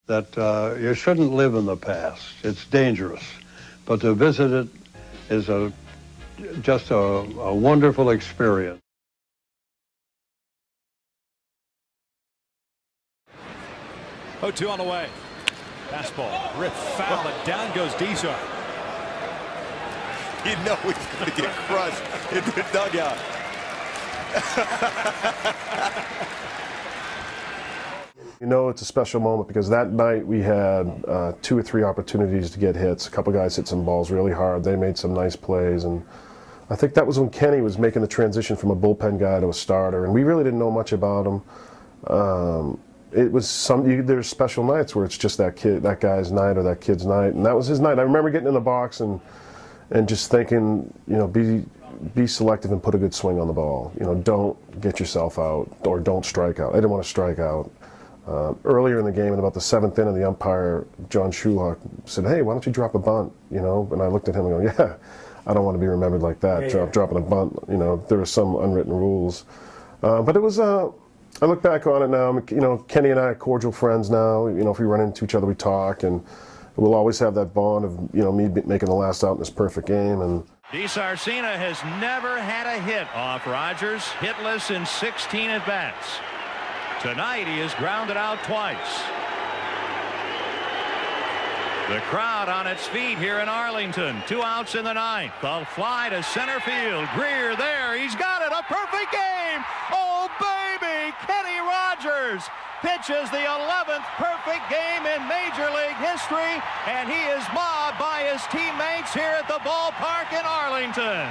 that you shouldn't live in the past. It's dangerous. But to visit it is just a wonderful experience. 0-2 on the way. Fastball, rip foul, and down goes Diethrick. You know he's going to get crushed in the dugout. You know it's a special moment because that night we had 2 or 3 opportunities to get hits. A couple guys hit some balls really hard. They made some nice plays, and I think that was when Kenny was making the transition from a bullpen guy to a starter, and we really didn't know much about him. It was there's special nights where it's just that guy's night or that kid's night, and that was his night. I remember getting in the box and just thinking, you know, be selective and put a good swing on the ball. You know, don't get yourself out or don't strike out. I didn't want to strike out. Earlier in the game, in about the 7th inning, the umpire, John Shulock, said, "Hey, why don't you drop a bunt?" You know, and I looked at him and go, "Yeah, I don't want to be remembered like that, dropping a bunt." You know, there are some unwritten rules. But it was, I look back on it now, you know, Kenny and I are cordial friends now. You know, if we run into each other, we talk, and we'll always have that bond of, you know, me making the last out in this perfect game. And DiScarcina has never had a hit off Rogers, hitless in 16 at-bats. Tonight he is grounded out twice. The crowd on its feet here in Arlington. 2 outs in the 9th. A fly to center field. Greer there. He's got it. A perfect game. Oh, baby. Kenny Rogers pitches the 11th perfect game in Major League history, and he is mobbed by his teammates here at the ballpark in Arlington.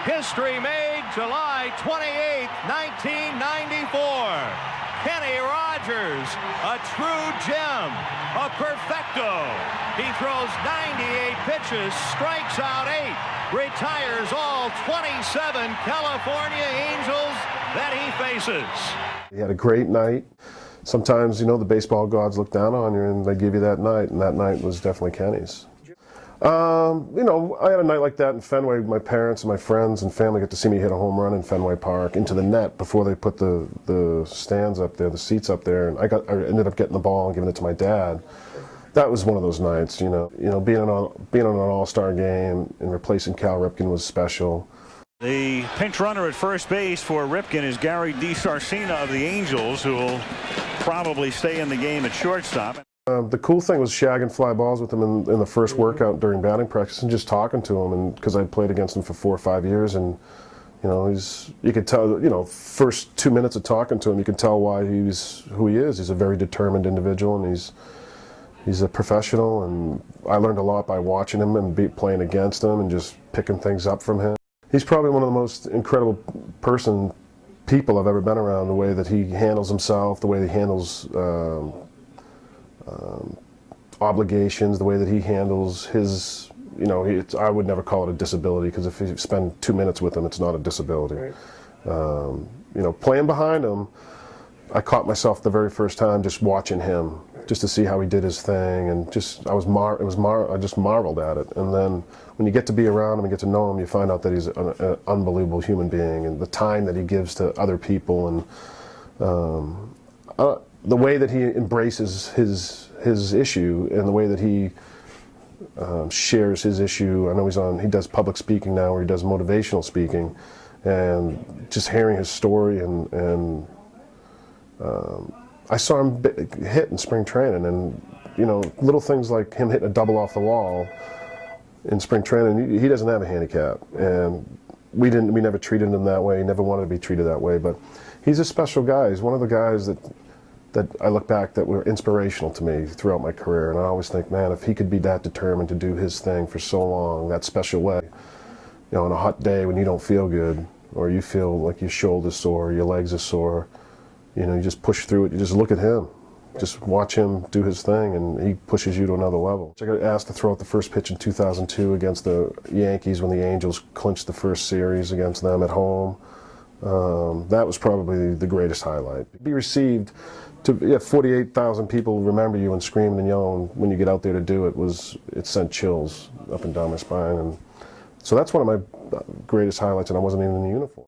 History made July 28, 1994. Kenny Rogers, a true gem, a perfecto. He throws 98 pitches, strikes out 8, retires all 27 California Angels that he faces. He had a great night. Sometimes, you know, the baseball gods look down on you and they give you that night, and that night was definitely Kenny's. You know, I had a night like that in Fenway. My parents and my friends and family got to see me hit a home run in Fenway Park into the net before they put the stands up there, the seats up there, and I ended up getting the ball and giving it to my dad. That was one of those nights, you know, being on an all-star game and replacing Cal Ripken was special. The pinch runner at first base for Ripken is Gary DiScarcina of the Angels, who will probably stay in the game at shortstop. The cool thing was shagging fly balls with him in the first workout during batting practice and just talking to him, and because I played against him for 4 or 5 years, and you know, you could tell, you know, first 2 minutes of talking to him, you can tell why he's who he is. He's a very determined individual, and he's a professional, and I learned a lot by watching him and playing against him and just picking things up from him. He's probably one of the most incredible people I've ever been around. The way that he handles himself, the way he handles obligations, the way that he handles his, you know, I would never call it a disability, because if you spend 2 minutes with him, it's not a disability. Right. You know, playing behind him, I caught myself the very first time just watching him, just to see how he did his thing, and just I just marveled at it. And then when you get to be around him and get to know him, you find out that he's an unbelievable human being, and the time that he gives to other people, and the way that he embraces his issue, and the way that he shares his issue. I know he does public speaking now, or he does motivational speaking, and just hearing his story, and I saw him hit in spring training, and you know, little things like him hitting a double off the wall in spring training. He doesn't have a handicap, and we never treated him that way. He never wanted to be treated that way, but he's a special guy. He's one of the guys that I look back that were inspirational to me throughout my career, and I always think, man, if he could be that determined to do his thing for so long, that special way, you know, on a hot day when you don't feel good, or you feel like your shoulder's sore, your legs are sore, you know, you just push through it. You just look at him, just watch him do his thing, and he pushes you to another level. I got asked to throw out the first pitch in 2002 against the Yankees when the Angels clinched the first series against them at home. That was probably the greatest highlight. Be received to 48,000 people remember you and screaming and yelling when you get out there to do it. It sent chills up and down my spine, and so that's one of my greatest highlights, and I wasn't even in the uniform.